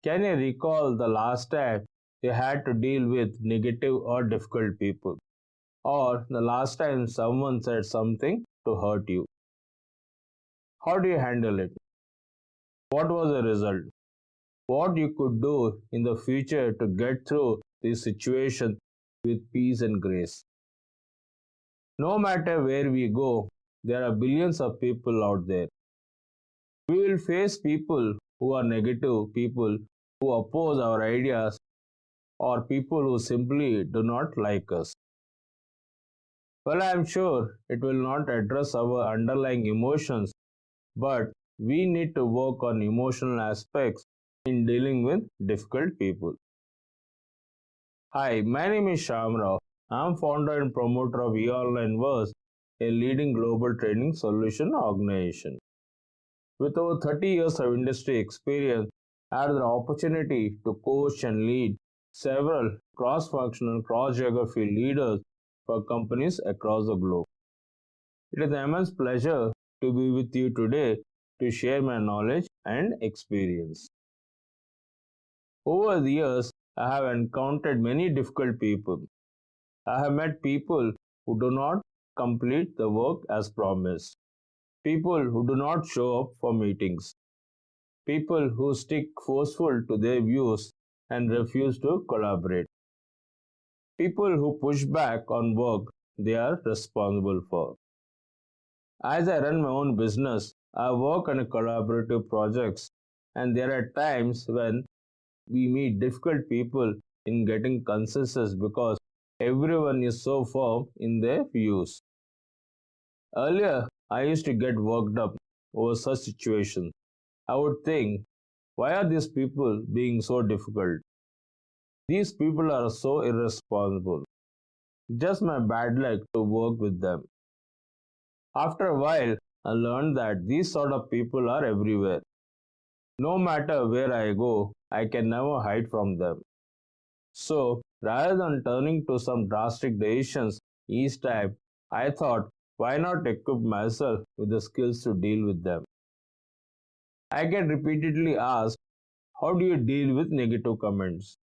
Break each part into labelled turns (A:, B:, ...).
A: Can you recall the last time you had to deal with negative or difficult people? Or the last time someone said something to hurt you? How do you handle it? What was the result? What you could do in the future to get through this situation with peace and grace? No matter where we go, there are billions of people out there. We will face people who are negative, people who oppose our ideas, or people who simply do not like us. Well, I am sure it will not address our underlying emotions, but we need to work on emotional aspects in dealing with difficult people. Hi, my name is Shyam Rao. I am founder and promoter of eOnlineverse, a leading global training solution organization. With over 30 years of industry experience, I had the opportunity to coach and lead several cross-functional, cross-geography leaders for companies across the globe. It is an immense pleasure to be with you today to share my knowledge and experience. Over the years, I have encountered many difficult people. I have met people who do not complete the work as promised, people who do not show up for meetings, people who stick forceful to their views and refuse to collaborate, people who push back on work they are responsible for. As I run my own business, I work on collaborative projects, and there are times when we meet difficult people in getting consensus because everyone is so firm in their views. Earlier, I used to get worked up over such situations. I would think, why are these people being so difficult? These people are so irresponsible. Just my bad luck to work with them. After a while, I learned that these sort of people are everywhere. No matter where I go, I can never hide from them. So, rather than turning to some drastic decisions each time, I thought, why not equip myself with the skills to deal with them? I get repeatedly asked, how do you deal with negative comments?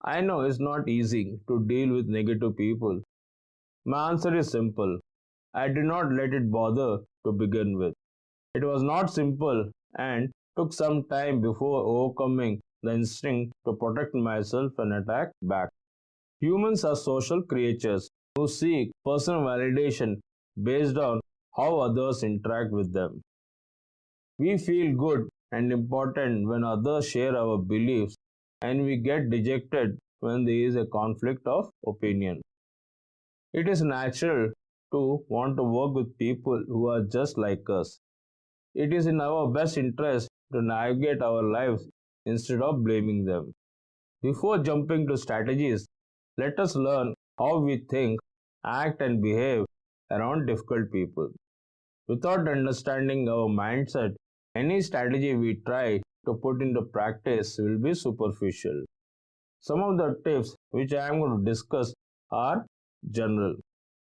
A: I know it's not easy to deal with negative people. My answer is simple. I did not let it bother to begin with. It was not simple and took some time before overcoming the instinct to protect myself and attack back. Humans are social creatures who seek personal validation based on how others interact with them. We feel good and important when others share our beliefs, and we get dejected when there is a conflict of opinion. It is natural to want to work with people who are just like us. It is in our best interest to navigate our lives instead of blaming them. Before jumping to strategies, let us learn how we think, act, and behave around difficult people. Without understanding our mindset, any strategy we try to put into practice will be superficial. Some of the tips which I am going to discuss are general,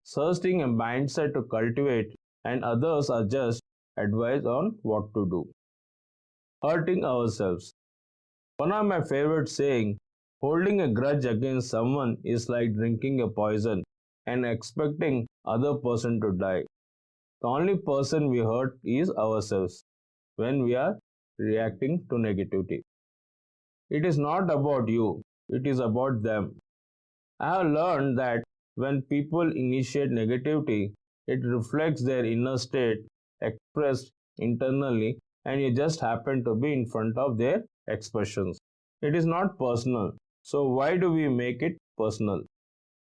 A: suggesting a mindset to cultivate, and others are just advice on what to do. Hurting ourselves. One of my favorite saying, holding a grudge against someone is like drinking a poison and expecting other person to die. The only person we hurt is ourselves when we are reacting to negativity. It is not about you, it is about them. I have learned that when people initiate negativity, it reflects their inner state expressed internally, and you just happen to be in front of their expressions. It is not personal. So, why do we make it personal?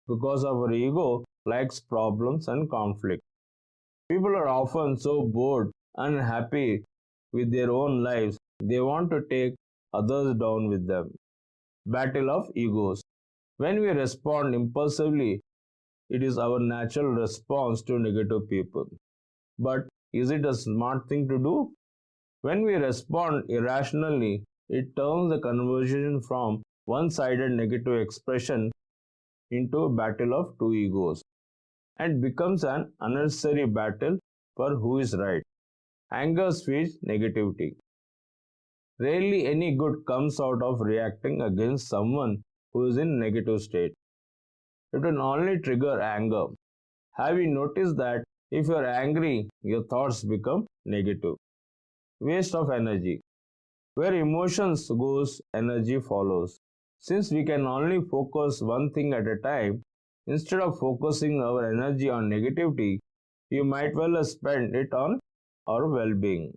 A: Because our ego likes problems and conflict. People are often so bored, unhappy with their own lives, they want to take others down with them. Battle of egos. When we respond impulsively, it is our natural response to negative people. But is it a smart thing to do? When we respond irrationally, it turns the conversation from one sided negative expression into a battle of two egos and becomes an unnecessary battle for who is right. Anger feeds negativity. Rarely any good comes out of reacting against someone who is in negative state. It will only trigger anger. Have you noticed that if you are angry, your thoughts become negative? Waste of energy. Where emotions goes, energy follows. Since we can only focus one thing at a time, instead of focusing our energy on negativity, you might well spend it on our well-being.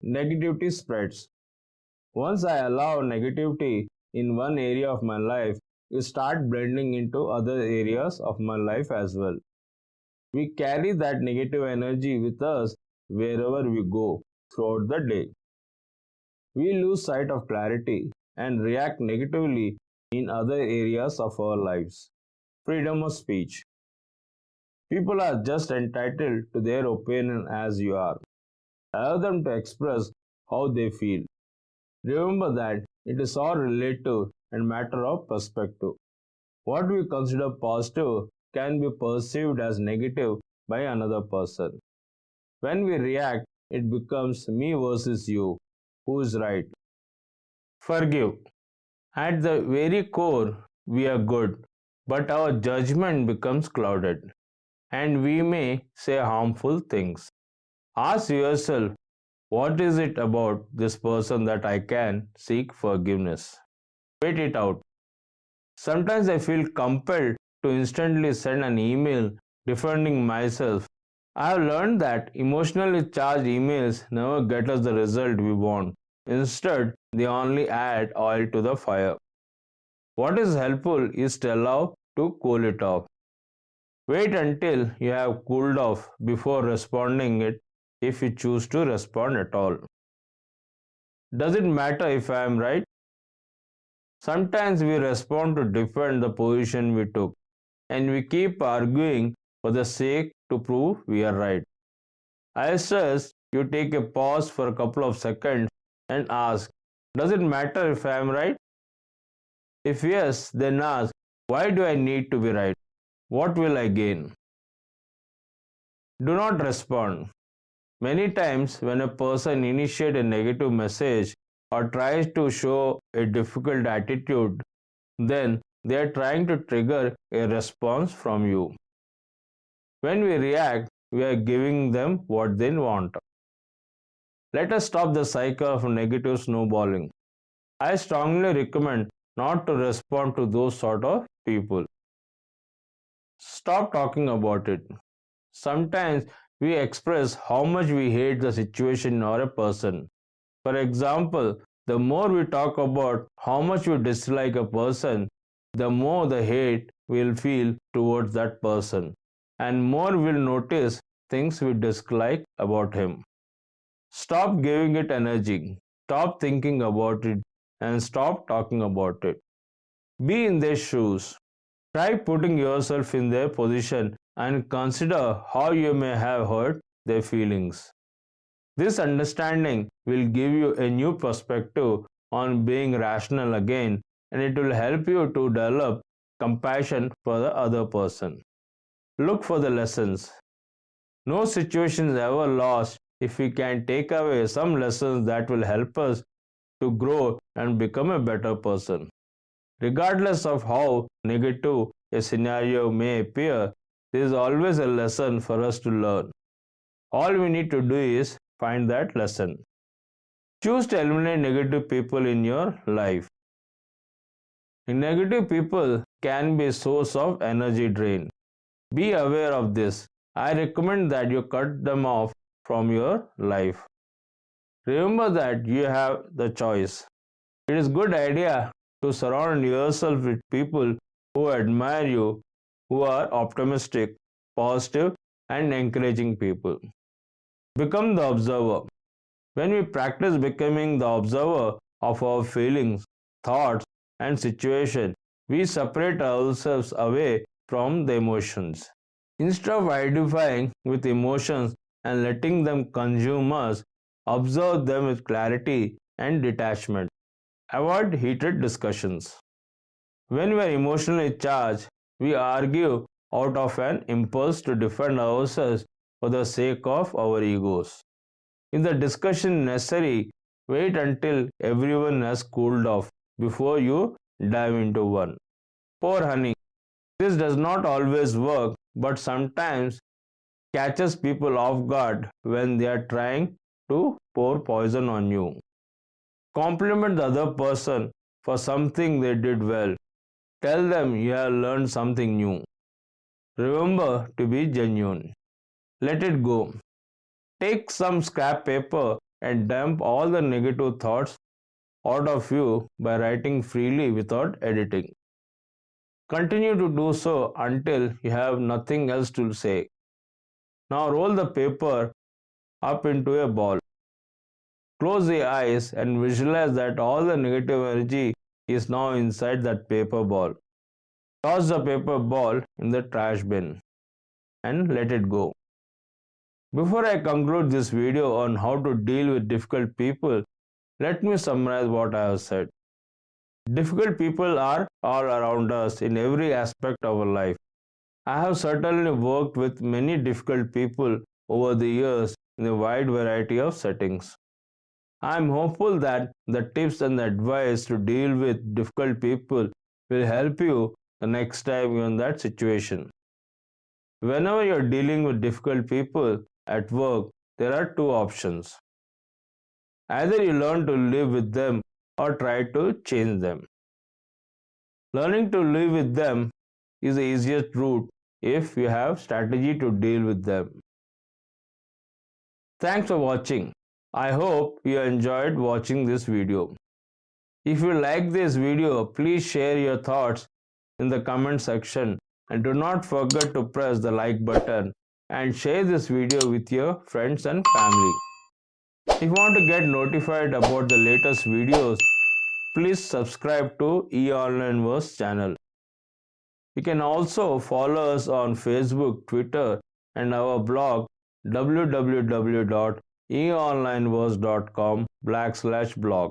A: Negativity spreads. Once I allow negativity in one area of my life, it start blending into other areas of my life as well. We carry that negative energy with us wherever we go throughout the day. We lose sight of clarity and react negatively in other areas of our lives. Freedom of speech. People are just entitled to their opinion as you are. Allow them to express how they feel. Remember that it is all relative and matter of perspective. What we consider positive can be perceived as negative by another person. When we react, it becomes me versus you. Who is right? Forgive. At the very core, we are good, but our judgment becomes clouded, and we may say harmful things. Ask yourself, what is it about this person that I can seek forgiveness? Wait it out. Sometimes I feel compelled to instantly send an email defending myself. I have learned that emotionally charged emails never get us the result we want. Instead, they only add oil to the fire. What is helpful is to allow to cool it off. Wait until you have cooled off before responding it if you choose to respond at all. Does it matter if I am right? Sometimes we respond to defend the position we took, and we keep arguing for the sake to prove we are right. I suggest you take a pause for a couple of seconds and ask, does it matter if I am right? If yes, then ask, why do I need to be right? What will I gain? Do not respond. Many times, when a person initiates a negative message or tries to show a difficult attitude, then they are trying to trigger a response from you. When we react, we are giving them what they want. Let us stop the cycle of negative snowballing. I strongly recommend not to respond to those sort of people. Stop talking about it. Sometimes we express how much we hate the situation or a person. For example, the more we talk about how much we dislike a person, the more the hate we'll feel towards that person, and more we'll notice things we dislike about him. Stop giving it energy, stop thinking about it, and stop talking about it. Be in their shoes. Try putting yourself in their position and consider how you may have hurt their feelings. This understanding will give you a new perspective on being rational again, and it will help you to develop compassion for the other person. Look for the lessons. No situation is ever lost if we can take away some lessons that will help us to grow and become a better person. Regardless of how negative a scenario may appear, there is always a lesson for us to learn. All we need to do is find that lesson. Choose to eliminate negative people in your life. Negative people can be a source of energy drain. Be aware of this. I recommend that you cut them off from your life. Remember that you have the choice. It is a good idea to surround yourself with people who admire you, who are optimistic, positive, and encouraging people. Become the observer. When we practice becoming the observer of our feelings, thoughts, and situations, we separate ourselves away from the emotions. Instead of identifying with emotions and letting them consume us, observe them with clarity and detachment. Avoid heated discussions. When we are emotionally charged, we argue out of an impulse to defend ourselves for the sake of our egos. If the discussion is necessary, Wait until everyone has cooled off before you dive into one. Pour honey. This does not always work, but sometimes catches people off guard when they are trying to pour poison on you. Compliment the other person for something they did well. Tell them you have learned something new. Remember to be genuine. Let it go. Take some scrap paper and dump all the negative thoughts out of you by writing freely without editing. Continue to do so until you have nothing else to say. Now roll the paper up into a ball. Close the eyes and visualize that all the negative energy is now inside that paper ball. Toss the paper ball in the trash bin and let it go. Before I conclude this video on how to deal with difficult people, let me summarize what I have said. Difficult people are all around us in every aspect of our life. I have certainly worked with many difficult people over the years in a wide variety of settings. I am hopeful that the tips and the advice to deal with difficult people will help you the next time you're in that situation. Whenever you're dealing with difficult people at work, there are two options. Either you learn to live with them or try to change them. Learning to live with them is the easiest route if you have strategy to deal with them. Thanks for watching. I hope you enjoyed watching this video. If you like this video, please share your thoughts in the comment section and do not forget to press the like button and share this video with your friends and family. If you want to get notified about the latest videos, please subscribe to eOnlineverse channel. You can also follow us on Facebook, Twitter and our blog www.eonlineverse.com/blog.